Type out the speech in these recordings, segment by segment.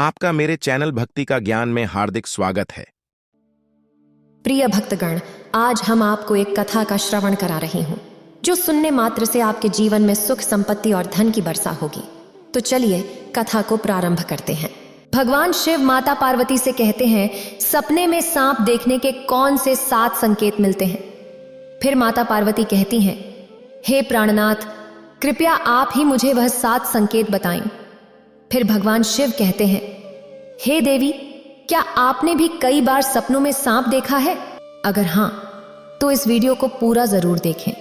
आपका मेरे चैनल भक्ति का ज्ञान में हार्दिक स्वागत है। प्रिय भक्तगण, आज हम आपको एक कथा का श्रवण करा रही हूँ जो सुनने मात्र से आपके जीवन में सुख, संपत्ति और धन की वर्षा होगी। तो चलिए कथा को प्रारंभ करते हैं। भगवान शिव माता पार्वती से कहते हैं, सपने में सांप देखने के कौन से 7 संकेत मिलते हैं। फिर माता पार्वती कहती हैं, हे प्राणनाथ, कृपया आप ही मुझे वह 7 संकेत बताएं। फिर भगवान शिव कहते हैं, हे देवी, क्या आपने भी कई बार सपनों में सांप देखा है? अगर हाँ, तो इस वीडियो को पूरा जरूर देखें।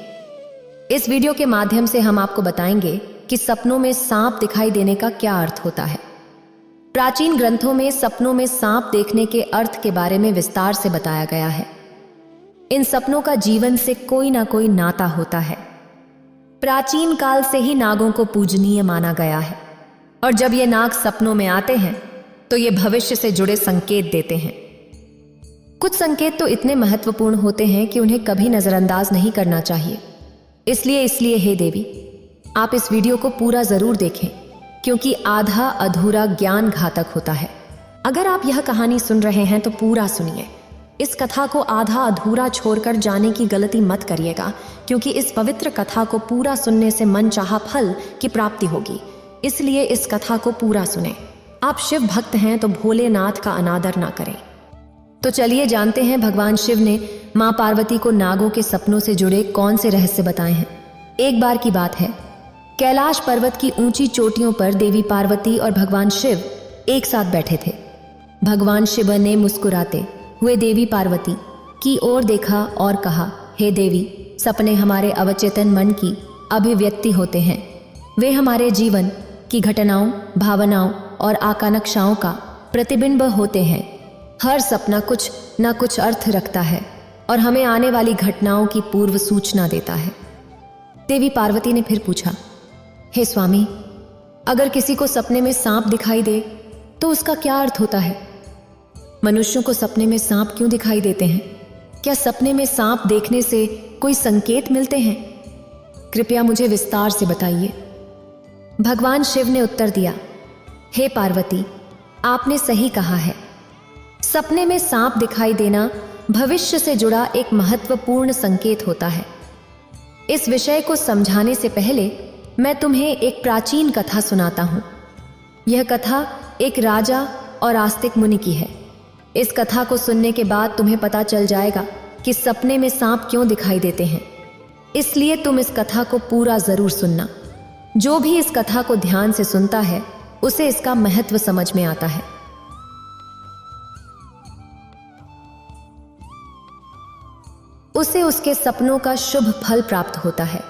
इस वीडियो के माध्यम से हम आपको बताएंगे कि सपनों में सांप दिखाई देने का क्या अर्थ होता है। प्राचीन ग्रंथों में सपनों में सांप देखने के अर्थ के बारे में विस्तार से बताया गया है। इन सपनों का जीवन से कोई ना कोई नाता होता है। प्राचीन काल से ही नागों को पूजनीय माना गया है और जब ये नाग सपनों में आते हैं तो ये भविष्य से जुड़े संकेत देते हैं। कुछ संकेत तो इतने महत्वपूर्ण होते हैं कि उन्हें कभी नजरअंदाज नहीं करना चाहिए। इसलिए हे देवी, आप इस वीडियो को पूरा जरूर देखें, क्योंकि आधा अधूरा ज्ञान घातक होता है। अगर आप यह कहानी सुन रहे हैं तो पूरा सुनिए। इस कथा को आधा अधूरा छोड़कर जाने की गलती मत करिएगा, क्योंकि इस पवित्र कथा को पूरा सुनने से मनचाहा फल की प्राप्ति होगी। इसलिए इस कथा को पूरा सुने। आप शिव भक्त हैं तो भोलेनाथ का अनादर ना करें। तो चलिए जानते हैं भगवान शिव ने मां पार्वती को नागों के सपनों से जुड़े कौन से रहस्य बताए हैं। एक बार की बात है, कैलाश पर्वत की ऊंची चोटियों पर देवी पार्वती और भगवान शिव एक साथ बैठे थे। भगवान शिव ने मुस्कुराते हुए देवी पार्वती की ओर देखा और कहा, हे देवी, सपने हमारे अवचेतन मन की अभिव्यक्ति होते हैं। वे हमारे जीवन की घटनाओं, भावनाओं और आकांक्षाओं का प्रतिबिंब होते हैं। हर सपना कुछ न कुछ अर्थ रखता है और हमें आने वाली घटनाओं की पूर्व सूचना देता है। देवी पार्वती ने फिर पूछा, हे स्वामी, अगर किसी को सपने में सांप दिखाई दे तो उसका क्या अर्थ होता है? मनुष्यों को सपने में सांप क्यों दिखाई देते हैं? क्या सपने में सांप देखने से कोई संकेत मिलते हैं? कृपया मुझे विस्तार से बताइए। भगवान शिव ने उत्तर दिया, हे पार्वती, आपने सही कहा है। सपने में सांप दिखाई देना भविष्य से जुड़ा एक महत्वपूर्ण संकेत होता है। इस विषय को समझाने से पहले मैं तुम्हें एक प्राचीन कथा सुनाता हूं। यह कथा एक राजा और आस्तिक मुनि की है। इस कथा को सुनने के बाद तुम्हें पता चल जाएगा कि सपने में सांप क्यों दिखाई देते हैं। इसलिए तुम इस कथा को पूरा जरूर सुनना। जो भी इस कथा को ध्यान से सुनता है उसे इसका महत्व समझ में आता है। उसे उसके सपनों का शुभ फल प्राप्त होता है।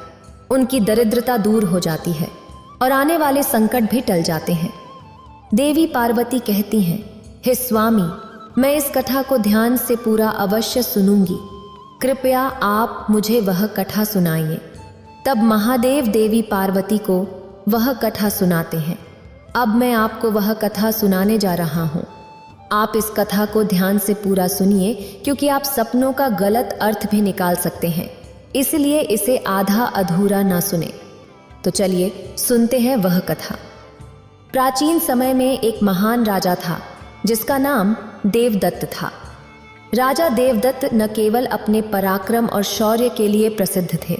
उनकी दरिद्रता दूर हो जाती है और आने वाले संकट भी टल जाते हैं। देवी पार्वती कहती हैं, हे स्वामी, मैं इस कथा को ध्यान से पूरा अवश्य सुनूंगी। कृपया आप मुझे वह कथा सुनाइए। तब महादेव देवी पार्वती को वह कथा सुनाते हैं। अब मैं आपको वह कथा सुनाने जा रहा हूँ। आप इस कथा को ध्यान से पूरा सुनिए, क्योंकि आप सपनों का गलत अर्थ भी निकाल सकते हैं। इसलिए इसे आधा अधूरा ना सुने। तो चलिए सुनते हैं वह कथा। प्राचीन समय में एक महान राजा था जिसका नाम देवदत्त था। राजा देवदत्त न केवल अपने पराक्रम और शौर्य के लिए प्रसिद्ध थे,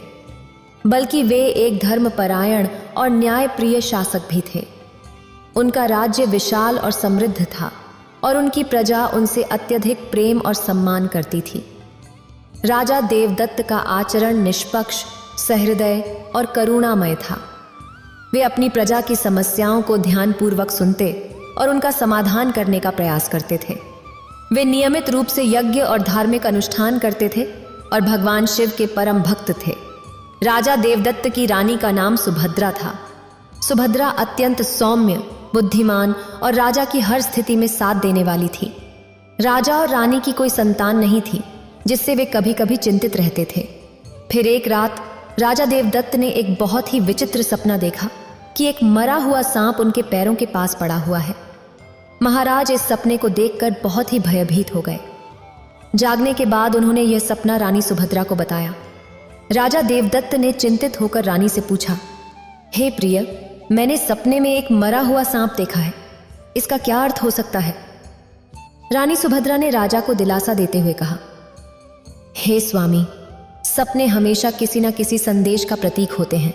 बल्कि वे एक धर्मपरायण और न्यायप्रिय शासक भी थे। उनका राज्य विशाल और समृद्ध था और उनकी प्रजा उनसे अत्यधिक प्रेम और सम्मान करती थी। राजा देवदत्त का आचरण निष्पक्ष, सहृदय और करुणामय था। वे अपनी प्रजा की समस्याओं को ध्यानपूर्वक सुनते और उनका समाधान करने का प्रयास करते थे। वे नियमित रूप से यज्ञ और धार्मिक अनुष्ठान करते थे और भगवान शिव के परम भक्त थे। राजा देवदत्त की रानी का नाम सुभद्रा था। सुभद्रा अत्यंत सौम्य, बुद्धिमान और राजा की हर स्थिति में साथ देने वाली थी। राजा और रानी की कोई संतान नहीं थी, जिससे वे कभी कभी चिंतित रहते थे। फिर एक रात राजा देवदत्त ने एक बहुत ही विचित्र सपना देखा कि एक मरा हुआ सांप उनके पैरों के पास पड़ा हुआ है। महाराज इस सपने को देखकर बहुत ही भयभीत हो गए। जागने के बाद उन्होंने यह सपना रानी सुभद्रा को बताया। राजा देवदत्त ने चिंतित होकर रानी से पूछा, हे प्रिय, मैंने सपने में एक मरा हुआ सांप देखा है। इसका क्या अर्थ हो सकता है? रानी सुभद्रा ने राजा को दिलासा देते हुए कहा, हे स्वामी, सपने हमेशा किसी न किसी संदेश का प्रतीक होते हैं,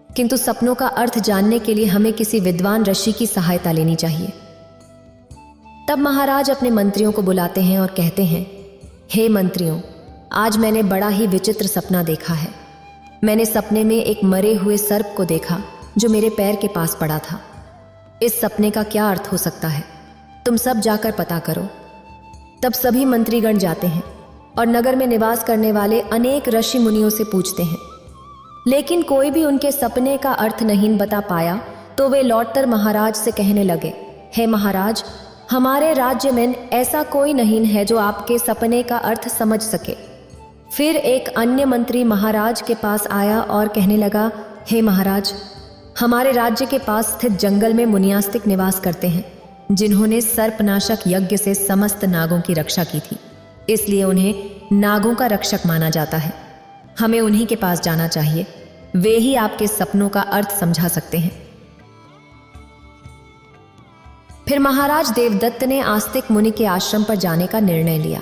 किंतु सपनों का अर्थ जानने के लिए हमें किसी विद्वान ऋषि की सहायता लेनी चाहिए। तब महाराज अपने मंत्रियों को बुलाते हैं और कहते हैं, हे मंत्रियों, आज मैंने बड़ा ही विचित्र सपना देखा है। मैंने सपने में एक मरे हुए सर्प को देखा जो मेरे पैर के पास पड़ा था। इस सपने का क्या अर्थ हो सकता है? तुम सब जाकर पता करो। तब सभी मंत्रीगण जाते हैं और नगर में निवास करने वाले अनेक ऋषि मुनियों से पूछते हैं, लेकिन कोई भी उनके सपने का अर्थ नहीं बता पाया। तो वे लौटकर महाराज से कहने लगे, हे महाराज, हमारे राज्य में ऐसा कोई नहीं है जो आपके सपने का अर्थ समझ सके। फिर एक अन्य मंत्री महाराज के पास आया और कहने लगा, हे महाराज, हमारे राज्य के पास स्थित जंगल में मुनियास्तिक निवास करते हैं, जिन्होंने सर्पनाशक यज्ञ से समस्त नागों की रक्षा की थी, इसलिए उन्हें नागों का रक्षक माना जाता है। हमें उन्हीं के पास जाना चाहिए, वे ही आपके सपनों का अर्थ समझा सकते हैं। फिर महाराज देवदत्त ने आस्तिक मुनि के आश्रम पर जाने का निर्णय लिया।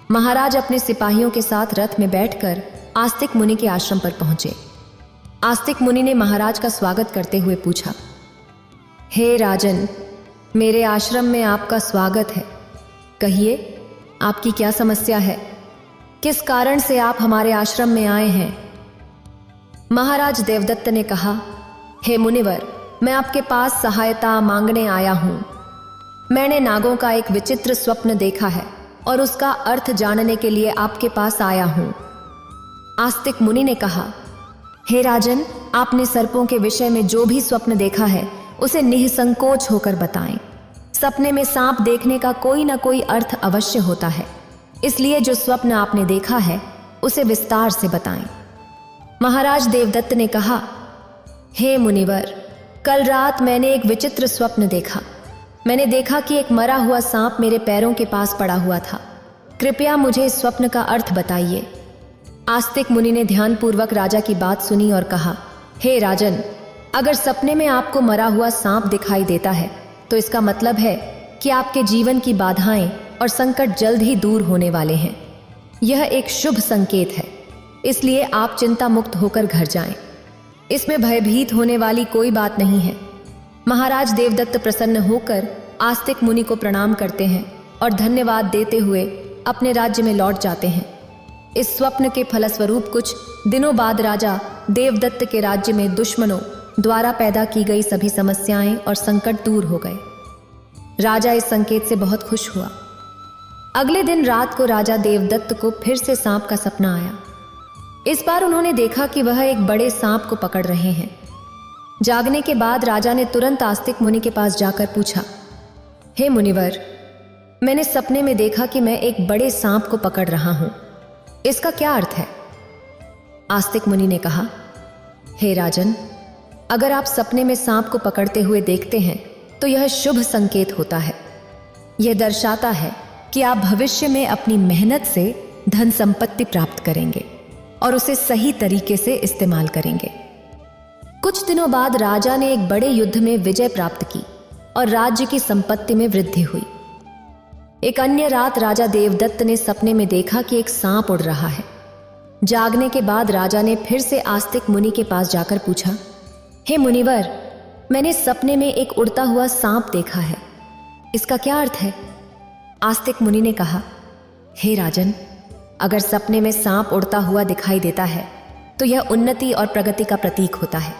महाराज अपने सिपाहियों के साथ रथ में बैठकर आस्तिक मुनि के आश्रम पर पहुंचे। आस्तिक मुनि ने महाराज का स्वागत करते हुए पूछा, हे राजन, मेरे आश्रम में आपका स्वागत है। कहिए, आपकी क्या समस्या है? किस कारण से आप हमारे आश्रम में आए हैं? महाराज देवदत्त ने कहा, हे मुनिवर, मैं आपके पास सहायता मांगने आया हूं। मैंने नागों का एक विचित्र स्वप्न देखा है और उसका अर्थ जानने के लिए आपके पास आया हूं। आस्तिक मुनि ने कहा, हे राजन, आपने सर्पों के विषय में जो भी स्वप्न देखा है उसे निःसंकोच होकर बताएं। सपने में सांप देखने का कोई ना कोई अर्थ अवश्य होता है, इसलिए जो स्वप्न आपने देखा है उसे विस्तार से बताएं। महाराज देवदत्त ने कहा, हे मुनिवर, कल रात मैंने एक विचित्र स्वप्न देखा। मैंने देखा कि एक मरा हुआ सांप मेरे पैरों के पास पड़ा हुआ था। कृपया मुझे इस स्वप्न का अर्थ बताइए। आस्तिक मुनि ने ध्यानपूर्वक राजा की बात सुनी और कहा, हे राजन, अगर सपने में आपको मरा हुआ सांप दिखाई देता है तो इसका मतलब है कि आपके जीवन की बाधाएं और संकट जल्द ही दूर होने वाले हैं। यह एक शुभ संकेत है, इसलिए आप चिंता मुक्त होकर घर जाएं। इसमें भयभीत होने वाली कोई बात नहीं है। महाराज देवदत्त प्रसन्न होकर आस्तिक मुनि को प्रणाम करते हैं और धन्यवाद देते हुए अपने राज्य में लौट जाते हैं। इस स्वप्न के फलस्वरूप कुछ दिनों बाद राजा देवदत्त के राज्य में दुश्मनों द्वारा पैदा की गई सभी समस्याएं और संकट दूर हो गए। राजा इस संकेत से बहुत खुश हुआ। अगले दिन रात को राजा देवदत्त को फिर से सांप का सपना आया। इस बार उन्होंने देखा कि वह एक बड़े सांप को पकड़ रहे हैं। जागने के बाद राजा ने तुरंत आस्तिक मुनि के पास जाकर पूछा, हे मुनिवर, मैंने सपने में देखा कि मैं एक बड़े सांप को पकड़ रहा हूं, इसका क्या अर्थ है? आस्तिक मुनि ने कहा, हे राजन, अगर आप सपने में सांप को पकड़ते हुए देखते हैं तो यह शुभ संकेत होता है। यह दर्शाता है कि आप भविष्य में अपनी मेहनत से धन संपत्ति प्राप्त करेंगे और उसे सही तरीके से इस्तेमाल करेंगे। कुछ दिनों बाद राजा ने एक बड़े युद्ध में विजय प्राप्त की और राज्य की संपत्ति में वृद्धि हुई। एक अन्य रात राजा देवदत्त ने सपने में देखा कि एक सांप उड़ रहा है। जागने के बाद राजा ने फिर से आस्तिक मुनि के पास जाकर पूछा, हे मुनिवर, मैंने सपने में एक उड़ता हुआ सांप देखा है, इसका क्या अर्थ है? आस्तिक मुनि ने कहा, हे राजन, अगर सपने में सांप उड़ता हुआ दिखाई देता है तो यह उन्नति और प्रगति का प्रतीक होता है।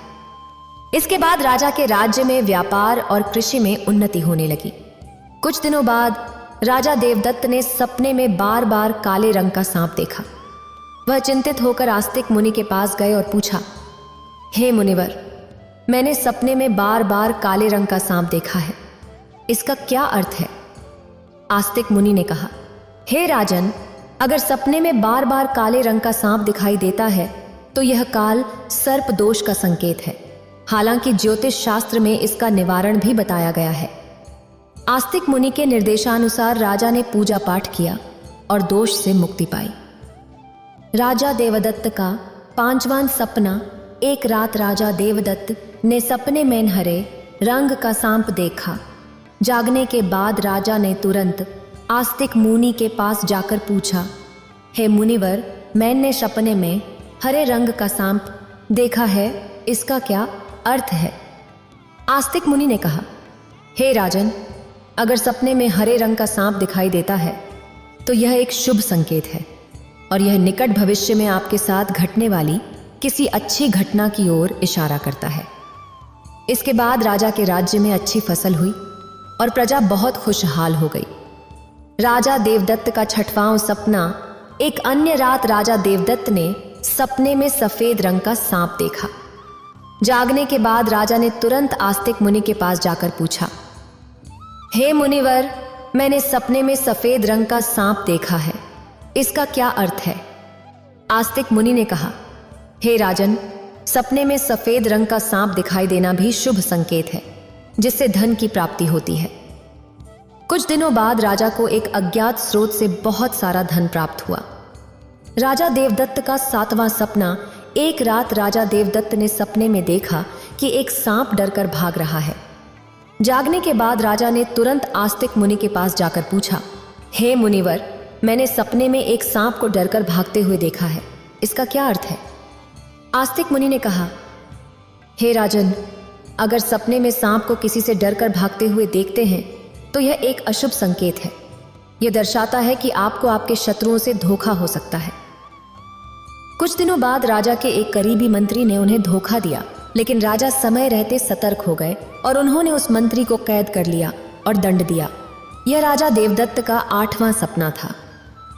इसके बाद राजा के राज्य में व्यापार और कृषि में उन्नति होने लगी। कुछ दिनों बाद राजा देवदत्त ने सपने में बार बार काले रंग का सांप देखा। वह चिंतित होकर आस्तिक मुनि के पास गए और पूछा, हे मुनिवर, मैंने सपने में बार बार काले रंग का सांप देखा है, इसका क्या अर्थ है? आस्तिक मुनि ने कहा, हे राजन, अगर सपने में बार बार काले रंग का सांप दिखाई देता है तो यह काल सर्प दोष का संकेत है। हालांकि ज्योतिष शास्त्र में इसका निवारण भी बताया गया है। आस्तिक मुनि के निर्देशानुसार राजा ने पूजा पाठ किया और दोष से मुक्ति पाई। राजा देवदत्त का 5वां सपना। एक रात राजा देवदत्त ने सपने में हरे रंग का सांप देखा। जागने के बाद राजा ने तुरंत आस्तिक मुनि के पास जाकर पूछा, हे मुनिवर, मैंने सपने में हरे रंग का सांप देखा है, इसका क्या अर्थ है? आस्तिक मुनि ने कहा, हे राजन, अगर सपने में हरे रंग का सांप दिखाई देता है तो यह एक शुभ संकेत है और यह निकट भविष्य में आपके साथ घटने वाली किसी अच्छी घटना की ओर इशारा करता है। इसके बाद राजा के राज्य में अच्छी फसल हुई और प्रजा बहुत खुशहाल हो गई। राजा देवदत्त का छठवां सपना। एक अन्य रात राजा देवदत्त ने सपने में सफेद रंग का सांप देखा। जागने के बाद राजा ने तुरंत आस्तिक मुनि के पास जाकर पूछा, हे मुनिवर, मैंने सपने में सफेद रंग का सांप देखा है, इसका क्या अर्थ है? आस्तिक मुनि ने कहा, हे राजन, सपने में सफेद रंग का सांप दिखाई देना भी शुभ संकेत है, जिससे धन की प्राप्ति होती है। कुछ दिनों बाद राजा को एक अज्ञात स्रोत से बहुत सारा धन प्राप्त हुआ। राजा देवदत्त का सातवां सपना। एक रात राजा देवदत्त ने सपने में देखा कि एक सांप डरकर भाग रहा है। जागने के बाद राजा ने तुरंत आस्तिक मुनि के पास जाकर पूछा, हे मुनिवर, मैंने सपने में एक सांप को डरकर भागते हुए देखा है, इसका क्या अर्थ है? आस्तिक मुनि ने कहा, हे राजन, अगर सपने में सांप को किसी से डरकर भागते हुए देखते हैं तो यह एक अशुभ संकेत है। यह दर्शाता है कि आपको आपके शत्रुओं से धोखा हो सकता है। कुछ दिनों बाद राजा के एक करीबी मंत्री ने उन्हें धोखा दिया, लेकिन राजा समय रहते सतर्क हो गए और उन्होंने उस मंत्री को कैद कर लिया और दंड दिया। यह राजा देवदत्त का आठवां सपना था।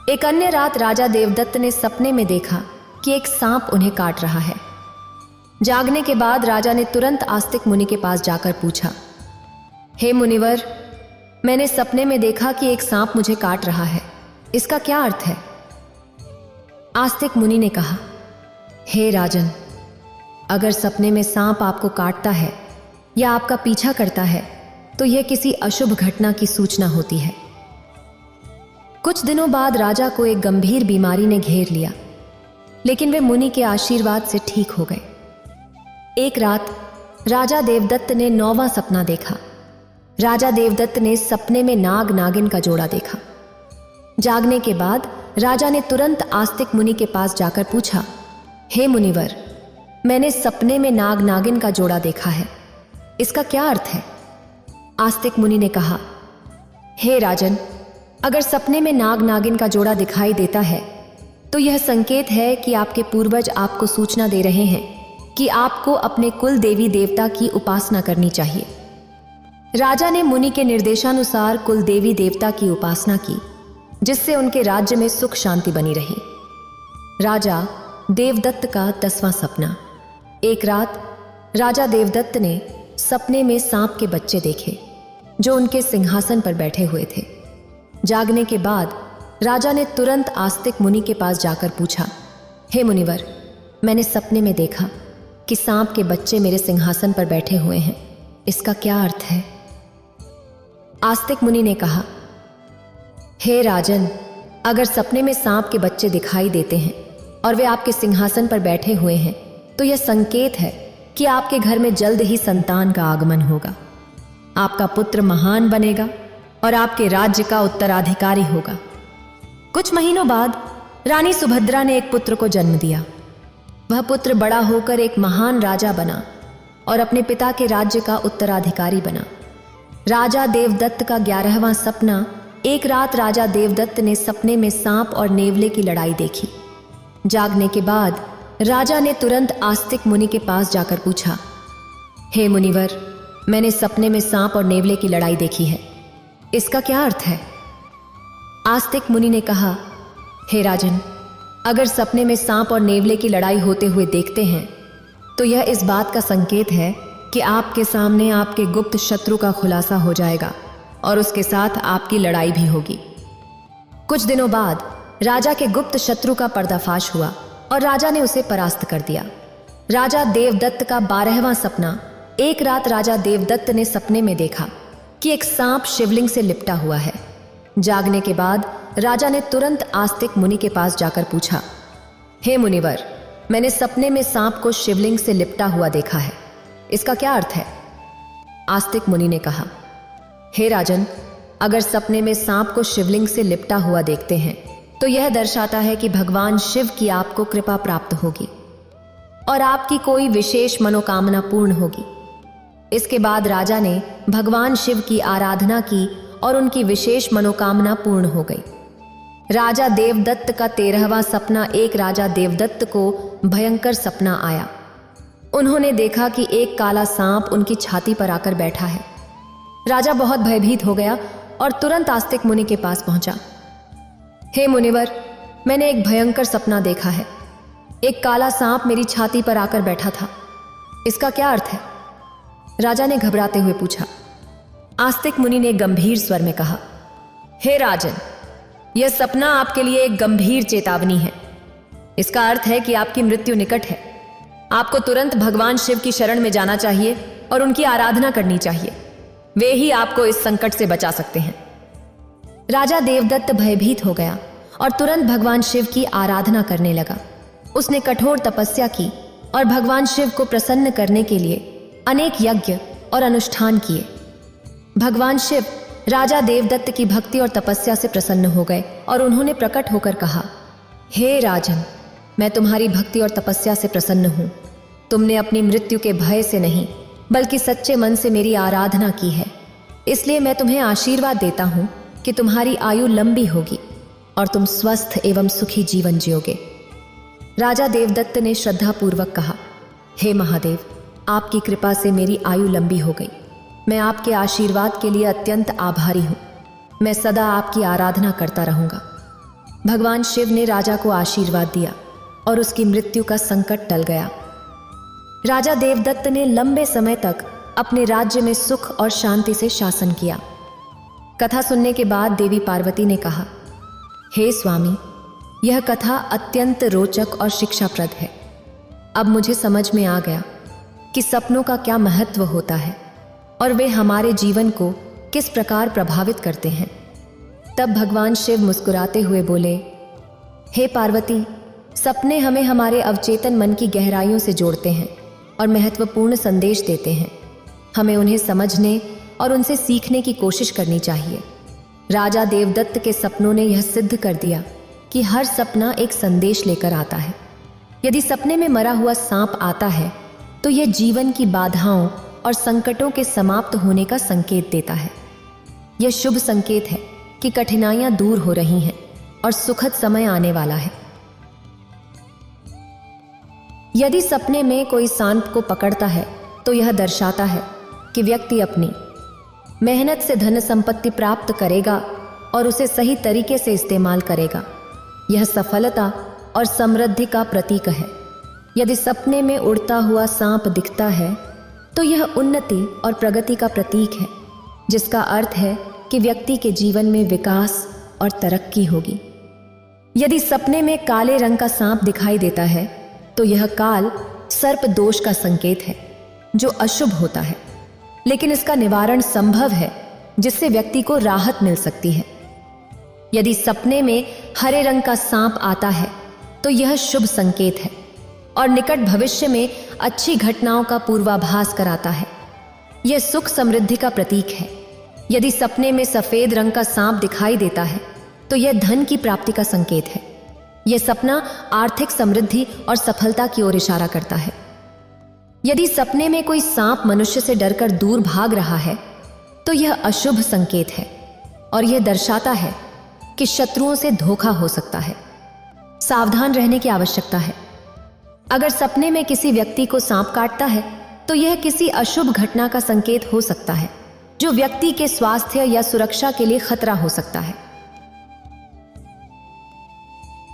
एक अन्य रात राजा देवदत्त ने सपने में देखा कि एक सांप उन्हें काट रहा है। जागने के बाद राजा ने तुरंत आस्तिक मुनि के पास जाकर पूछा, हे मुनिवर, मैंने सपने में देखा कि एक सांप मुझे काट रहा है, इसका क्या अर्थ है? आस्तिक मुनि ने कहा, हे राजन, अगर सपने में सांप आपको काटता है या आपका पीछा करता है तो यह किसी अशुभ घटना की सूचना होती है। कुछ दिनों बाद राजा को एक गंभीर बीमारी ने घेर लिया, लेकिन वे मुनि के आशीर्वाद से ठीक हो गए। एक रात राजा देवदत्त ने 9वां सपना देखा। राजा देवदत्त ने सपने में नाग नागिन का जोड़ा देखा। जागने के बाद राजा ने तुरंत आस्तिक मुनि के पास जाकर पूछा, हे मुनिवर, मैंने सपने में नाग नागिन का जोड़ा देखा है, इसका क्या अर्थ है? आस्तिक मुनि ने कहा, हे राजन, अगर सपने में नाग नागिन का जोड़ा दिखाई देता है तो यह संकेत है कि आपके पूर्वज आपको सूचना दे रहे हैं कि आपको अपने कुल देवी देवता की उपासना करनी चाहिए। राजा ने मुनि के निर्देशानुसार कुल देवी देवता की उपासना की, जिससे उनके राज्य में सुख शांति बनी रही। राजा देवदत्त का 10वां सपना। एक रात राजा देवदत्त ने सपने में सांप के बच्चे देखे जो उनके सिंहासन पर बैठे हुए थे। जागने के बाद राजा ने तुरंत आस्तिक मुनि के पास जाकर पूछा, हे मुनिवर, मैंने सपने में देखा कि सांप के बच्चे मेरे सिंहासन पर बैठे हुए हैं, इसका क्या अर्थ है? आस्तिक मुनि ने कहा, हे राजन, अगर सपने में सांप के बच्चे दिखाई देते हैं और वे आपके सिंहासन पर बैठे हुए हैं तो यह संकेत है कि आपके घर में जल्द ही संतान का आगमन होगा। आपका पुत्र महान बनेगा और आपके राज्य का उत्तराधिकारी होगा। कुछ महीनों बाद रानी सुभद्रा ने एक पुत्र को जन्म दिया। वह पुत्र बड़ा होकर एक महान राजा बना और अपने पिता के राज्य का उत्तराधिकारी बना। राजा देवदत्त का 11वां सपना। एक रात राजा देवदत्त ने सपने में सांप और नेवले की लड़ाई देखी। जागने के बाद राजा ने तुरंत आस्तिक मुनि के पास जाकर पूछा, हे मुनिवर, मैंने सपने में सांप और नेवले की लड़ाई देखी है, इसका क्या अर्थ है? आस्तिक मुनि ने कहा, हे राजन, अगर सपने में सांप और नेवले की लड़ाई होते हुए देखते हैं तो यह इस बात का संकेत है कि आपके सामने आपके गुप्त शत्रु का खुलासा हो जाएगा और उसके साथ आपकी लड़ाई भी होगी। कुछ दिनों बाद राजा के गुप्त शत्रु का पर्दाफाश हुआ और राजा ने उसे परास्त कर दिया। राजा देवदत्त का 12वां सपना। एक रात राजा देवदत्त ने सपने में देखा कि एक सांप शिवलिंग से लिपटा हुआ है। जागने के बाद राजा ने तुरंत आस्तिक मुनि के पास जाकर पूछा, हे मुनिवर, मैंने सपने में सांप को शिवलिंग से लिपटा हुआ देखा है, इसका क्या अर्थ है? आस्तिक मुनि ने कहा, हे राजन, अगर सपने में सांप को शिवलिंग से लिपटा हुआ देखते हैं तो यह दर्शाता है कि भगवान शिव की आपको कृपा प्राप्त होगी और आपकी कोई विशेष मनोकामना पूर्ण होगी। इसके बाद राजा ने भगवान शिव की आराधना की और उनकी विशेष मनोकामना पूर्ण हो गई। राजा देवदत्त का 13वां सपना। एक राजा देवदत्त को भयंकर सपना आया। उन्होंने देखा कि एक काला सांप उनकी छाती पर आकर बैठा है। राजा बहुत भयभीत हो गया और तुरंत आस्तिक मुनि के पास पहुंचा। हे मुनिवर, मैंने एक भयंकर सपना देखा है। एक काला सांप मेरी छाती पर आकर बैठा था। इसका क्या अर्थ है? राजा ने घबराते हुए पूछा। आस्तिक मुनि ने गंभीर स्वर में कहा, हे राजन, यह सपना आपके लिए एक गंभीर चेतावनी है। इसका अर्थ है कि आपकी मृत्यु निकट है। आपको तुरंत भगवान शिव की शरण में जाना चाहिए और उनकी आराधना करनी चाहिए। वे ही आपको इस संकट से बचा सकते हैं। राजा देवदत्त भयभीत हो गया और तुरंत भगवान शिव की आराधना करने लगा। उसने कठोर तपस्या की और भगवान शिव को प्रसन्न करने के लिए अनेक यज्ञ और अनुष्ठान किए। भगवान शिव राजा देवदत्त की भक्ति और तपस्या से प्रसन्न हो गए और उन्होंने प्रकट होकर कहा, हे राजन, मैं तुम्हारी भक्ति और तपस्या से प्रसन्न हूं। तुमने अपनी मृत्यु के भय से नहीं बल्कि सच्चे मन से मेरी आराधना की है। इसलिए मैं तुम्हें आशीर्वाद देता हूं कि तुम्हारी आयु लंबी होगी और तुम स्वस्थ एवं सुखी जीवन जियोगे। राजा देवदत्त ने श्रद्धापूर्वक कहा, हे महादेव, आपकी कृपा से मेरी आयु लंबी हो गई। मैं आपके आशीर्वाद के लिए अत्यंत आभारी हूं। मैं सदा आपकी आराधना करता रहूंगा। भगवान शिव ने राजा को आशीर्वाद दिया और उसकी मृत्यु का संकट टल गया। राजा देवदत्त ने लंबे समय तक अपने राज्य में सुख और शांति से शासन किया। कथा सुनने के बाद देवी पार्वती ने कहा, हे स्वामी, यह कथा अत्यंत रोचक और शिक्षाप्रद है। अब मुझे समझ में आ गया कि सपनों का क्या महत्व होता है और वे हमारे जीवन को किस प्रकार प्रभावित करते हैं। तब भगवान शिव मुस्कुराते हुए बोले, हे पार्वती, सपने हमें हमारे अवचेतन मन की गहराइयों से जोड़ते हैं और महत्वपूर्ण संदेश देते हैं। हमें उन्हें समझने और उनसे सीखने की कोशिश करनी चाहिए। राजा देवदत्त के सपनों ने यह सिद्ध कर दिया कि हर सपना एक संदेश लेकर आता है। यदि सपने में मरा हुआ सांप आता है तो यह जीवन की बाधाओं और संकटों के समाप्त होने का संकेत देता है। यह शुभ संकेत है कि कठिनाइयां दूर हो रही हैं और सुखद समय आने वाला है। यदि सपने में कोई सांप को पकड़ता है तो यह दर्शाता है कि व्यक्ति अपनी मेहनत से धन संपत्ति प्राप्त करेगा और उसे सही तरीके से इस्तेमाल करेगा। यह सफलता और समृद्धि का प्रतीक है। यदि सपने में उड़ता हुआ सांप दिखता है तो यह उन्नति और प्रगति का प्रतीक है, जिसका अर्थ है कि व्यक्ति के जीवन में विकास और तरक्की होगी। यदि सपने में काले रंग का सांप दिखाई देता है तो यह काल सर्प दोष का संकेत है, जो अशुभ होता है, लेकिन इसका निवारण संभव है, जिससे व्यक्ति को राहत मिल सकती है। यदि सपने में हरे रंग का सांप आता है तो यह शुभ संकेत है और निकट भविष्य में अच्छी घटनाओं का पूर्वाभास कराता है। यह सुख समृद्धि का प्रतीक है। यदि सपने में सफेद रंग का सांप दिखाई देता है तो यह धन की प्राप्ति का संकेत है। यह सपना आर्थिक समृद्धि और सफलता की ओर इशारा करता है। यदि सपने में कोई सांप मनुष्य से डरकर दूर भाग रहा है तो यह अशुभ संकेत है और यह दर्शाता है कि शत्रुओं से धोखा हो सकता है। सावधान रहने की आवश्यकता है। अगर सपने में किसी व्यक्ति को सांप काटता है तो यह किसी अशुभ घटना का संकेत हो सकता है, जो व्यक्ति के स्वास्थ्य या सुरक्षा के लिए खतरा हो सकता है।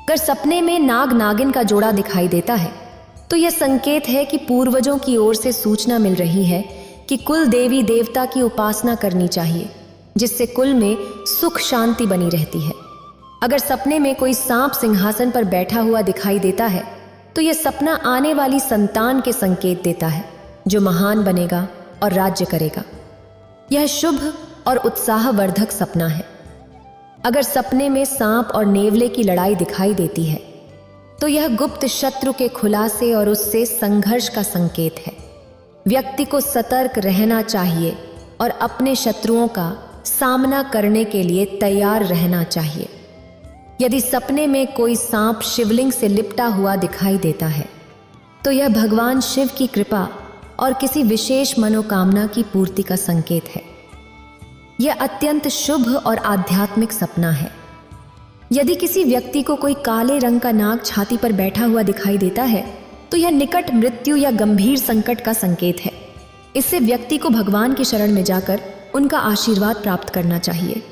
अगर सपने में नाग नागिन का जोड़ा दिखाई देता है तो यह संकेत है कि पूर्वजों की ओर से सूचना मिल रही है कि कुल देवी देवता की उपासना करनी चाहिए, जिससे कुल में सुख शांति बनी रहती है। अगर सपने में कोई सांप सिंहासन पर बैठा हुआ दिखाई देता है तो यह सपना आने वाली संतान के संकेत देता है, जो महान बनेगा और राज्य करेगा। यह शुभ और उत्साहवर्धक सपना है। अगर सपने में सांप और नेवले की लड़ाई दिखाई देती है तो यह गुप्त शत्रु के खुलासे और उससे संघर्ष का संकेत है। व्यक्ति को सतर्क रहना चाहिए और अपने शत्रुओं का सामना करने के लिए तैयार रहना चाहिए। यदि सपने में कोई सांप शिवलिंग से लिपटा हुआ दिखाई देता है तो यह भगवान शिव की कृपा और किसी विशेष मनोकामना की पूर्ति का संकेत है। यह अत्यंत शुभ और आध्यात्मिक सपना है। यदि किसी व्यक्ति को कोई काले रंग का नाग छाती पर बैठा हुआ दिखाई देता है तो यह निकट मृत्यु या गंभीर संकट का संकेत है। इससे व्यक्ति को भगवान की शरण में जाकर उनका आशीर्वाद प्राप्त करना चाहिए।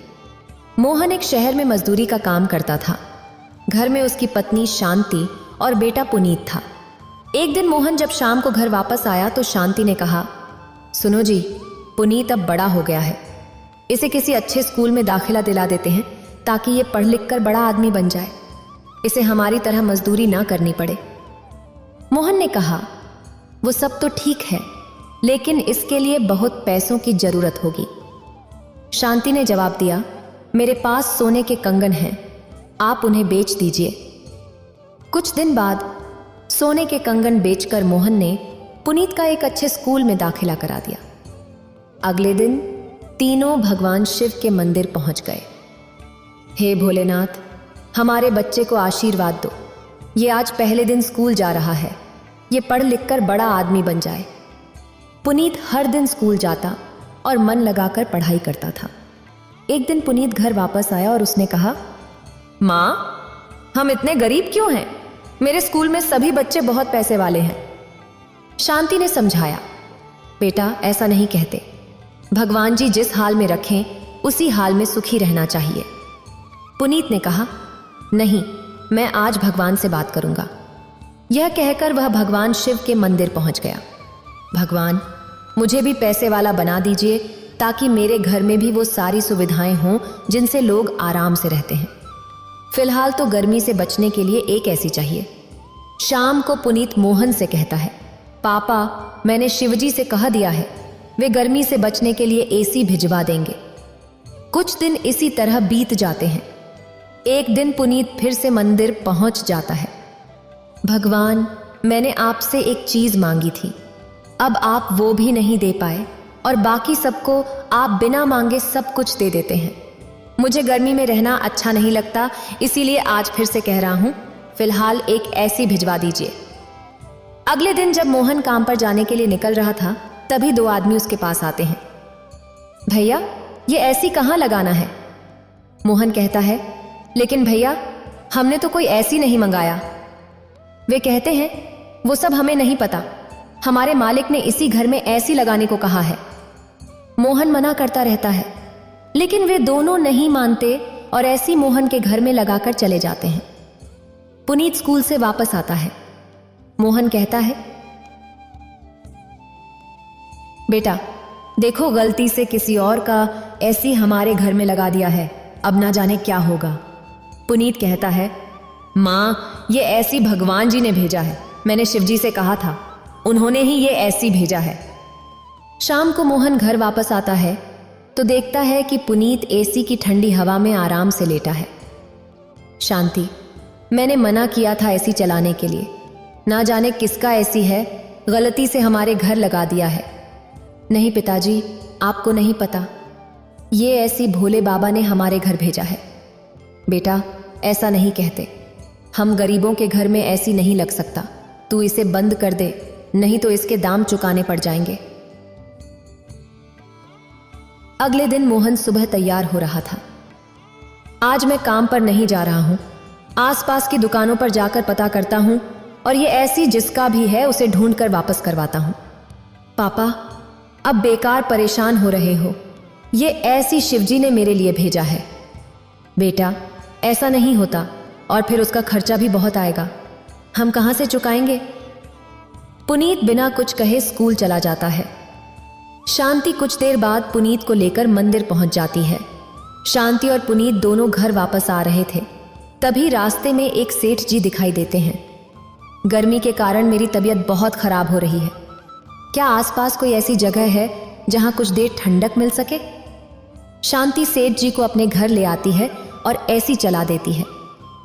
मोहन एक शहर में मजदूरी का काम करता था। घर में उसकी पत्नी शांति और बेटा पुनीत था। एक दिन मोहन जब शाम को घर वापस आया तो शांति ने कहा, सुनो जी, पुनीत अब बड़ा हो गया है, इसे किसी अच्छे स्कूल में दाखिला दिला देते हैं ताकि ये पढ़ लिख कर बड़ा आदमी बन जाए, इसे हमारी तरह मजदूरी ना करनी पड़े। मोहन ने कहा, वो सब तो ठीक है, लेकिन इसके लिए बहुत पैसों की जरूरत होगी। शांति ने जवाब दिया, मेरे पास सोने के कंगन हैं, आप उन्हें बेच दीजिए। कुछ दिन बाद सोने के कंगन बेचकर मोहन ने पुनीत का एक अच्छे स्कूल में दाखिला करा दिया। अगले दिन तीनों भगवान शिव के मंदिर पहुंच गए। हे भोलेनाथ, हमारे बच्चे को आशीर्वाद दो। ये आज पहले दिन स्कूल जा रहा है, ये पढ़ लिख कर बड़ा आदमी बन जाए। पुनीत हर दिन स्कूल जाता और मन लगाकर पढ़ाई करता था। एक दिन पुनीत घर वापस आया और उसने कहा, माँ, हम इतने गरीब क्यों हैं? मेरे स्कूल में सभी बच्चे बहुत पैसे वाले हैं। शांति ने समझाया, बेटा, ऐसा नहीं कहते। भगवान जी जिस हाल में रखें उसी हाल में सुखी रहना चाहिए। पुनीत ने कहा, नहीं, मैं आज भगवान से बात करूंगा। यह कहकर वह भगवान शिव के मंदिर पहुंच गया। भगवान, मुझे भी पैसे वाला बना दीजिए ताकि मेरे घर में भी वो सारी सुविधाएं हों जिनसे लोग आराम से रहते हैं। फिलहाल तो गर्मी से बचने के लिए एक ऐसी चाहिए। शाम को पुनीत मोहन से कहता है, पापा, मैंने शिवजी से कह दिया है, वे गर्मी से बचने के लिए एसी भिजवा देंगे। कुछ दिन इसी तरह बीत जाते हैं। एक दिन पुनीत फिर से मंदिर पहुंच जाता है। भगवान, मैंने आपसे एक चीज मांगी थी, अब आप वो भी नहीं दे पाए और बाकी सबको आप बिना मांगे सब कुछ दे देते हैं। मुझे गर्मी में रहना अच्छा नहीं लगता, इसीलिए आज फिर से कह रहा हूं, फिलहाल एक ऐसी भिजवा दीजिए। अगले दिन जब मोहन काम पर जाने के लिए निकल रहा था तभी दो आदमी उसके पास आते हैं। भैया, ये ऐसी कहाँ लगाना है? मोहन कहता है, लेकिन भैया, हमने तो कोई ऐसी नहीं मंगाया। वे कहते हैं, वो सब हमें नहीं पता, हमारे मालिक ने इसी घर में ऐसी लगाने को कहा है। मोहन मना करता रहता है, लेकिन वे दोनों नहीं मानते और ऐसी मोहन के घर में लगाकर चले जाते हैं। पुनीत स्कूल से वापस आता है। मोहन कहता है, बेटा, देखो, गलती से किसी और का ऐसी हमारे घर में लगा दिया है, अब ना जाने क्या होगा। पुनीत कहता है, माँ, ये ऐसी भगवान जी ने भेजा है, मैंने शिवजी से कहा था, उन्होंने ही ये ऐसी भेजा है। शाम को मोहन घर वापस आता है तो देखता है कि पुनीत एसी की ठंडी हवा में आराम से लेटा है। शांति, मैंने मना किया था एसी चलाने के लिए, ना जाने किसका एसी है, गलती से हमारे घर लगा दिया है। नहीं पिताजी, आपको नहीं पता, ये ऐसी भोले बाबा ने हमारे घर भेजा है। बेटा, ऐसा नहीं कहते, हम गरीबों के घर में ऐसी नहीं लग सकता, तू इसे बंद कर दे, नहीं तो इसके दाम चुकाने पड़ जाएंगे। अगले दिन मोहन सुबह तैयार हो रहा था। आज मैं काम पर नहीं जा रहा हूं, आसपास की दुकानों पर जाकर पता करता हूं और ये ऐसी जिसका भी है उसे ढूंढ कर वापस करवाता हूं। पापा, अब बेकार परेशान हो रहे हो, ये ऐसी शिवजी ने मेरे लिए भेजा है। बेटा, ऐसा नहीं होता, और फिर उसका खर्चा भी बहुत आएगा, हम कहां से चुकाएंगे? पुनीत बिना कुछ कहे स्कूल चला जाता है। शांति कुछ देर बाद पुनीत को लेकर मंदिर पहुंच जाती है। शांति और पुनीत दोनों घर वापस आ रहे थे, तभी रास्ते में एक सेठ जी दिखाई देते हैं। गर्मी के कारण मेरी तबीयत बहुत खराब हो रही है, क्या आसपास कोई ऐसी जगह है जहां कुछ देर ठंडक मिल सके? शांति सेठ जी को अपने घर ले आती है और एसी चला देती है,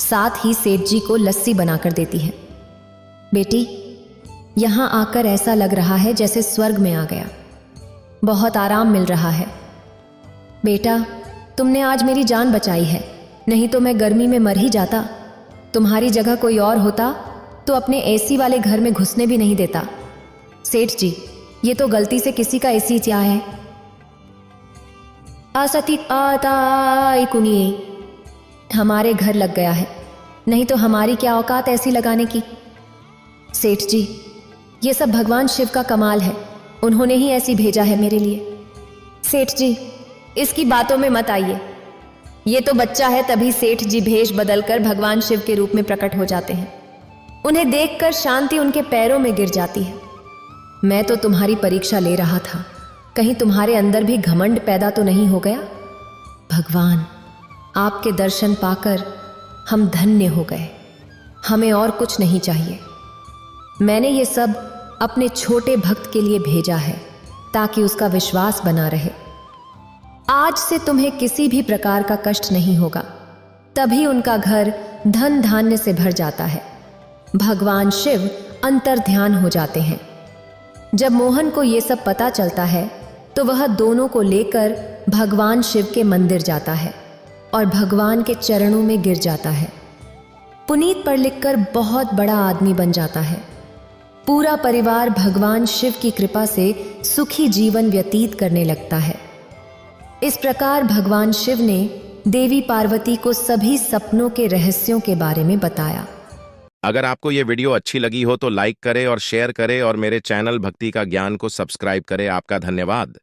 साथ ही सेठ जी को लस्सी बनाकर देती है। बेटी, यहां आकर ऐसा लग रहा है जैसे स्वर्ग में आ गया, बहुत आराम मिल रहा है। बेटा, तुमने आज मेरी जान बचाई है, नहीं तो मैं गर्मी में मर ही जाता। तुम्हारी जगह कोई और होता तो अपने एसी वाले घर में घुसने भी नहीं देता। सेठ जी, ये तो गलती से किसी का एसी क्या है। असती आताई कुनिए, हमारे घर लग गया है, नहीं तो हमारी क्या औकात ऐसी लगाने की। सेठ जी, ये सब भगवान शिव का कमाल है, उन्होंने ही ऐसी भेजा है मेरे लिए। सेठ जी, इसकी बातों में मत आइए, ये तो बच्चा है, तभी सेठ जी भेष बदलकर भगवान शिव के रूप में प्रकट हो जाते हैं। उन्हें देखकर शांति उनके पैरों में गिर जाती है। मैं तो तुम्हारी परीक्षा ले रहा था, कहीं तुम्हारे अंदर भी घमंड पैदा तो नहीं हो गया। भगवान, आपके दर्शन पाकर हम धन्य हो गए, हमें और कुछ नहीं चाहिए। मैंने ये सब अपने छोटे भक्त के लिए भेजा है ताकि उसका विश्वास बना रहे। आज से तुम्हें किसी भी प्रकार का कष्ट नहीं होगा, तभी उनका घर धन धान्य से भर जाता है। भगवान शिव अंतर ध्यान हो जाते हैं। जब मोहन को ये सब पता चलता है तो वह दोनों को लेकर भगवान शिव के मंदिर जाता है और भगवान के चरणों में गिर जाता है। पुनीत पढ़ लिखकर बहुत बड़ा आदमी बन जाता है। पूरा परिवार भगवान शिव की कृपा से सुखी जीवन व्यतीत करने लगता है। इस प्रकार भगवान शिव ने देवी पार्वती को सभी सपनों के रहस्यों के बारे में बताया। अगर आपको ये वीडियो अच्छी लगी हो तो लाइक करें और शेयर करें और मेरे चैनल भक्ति का ज्ञान को सब्सक्राइब करें। आपका धन्यवाद।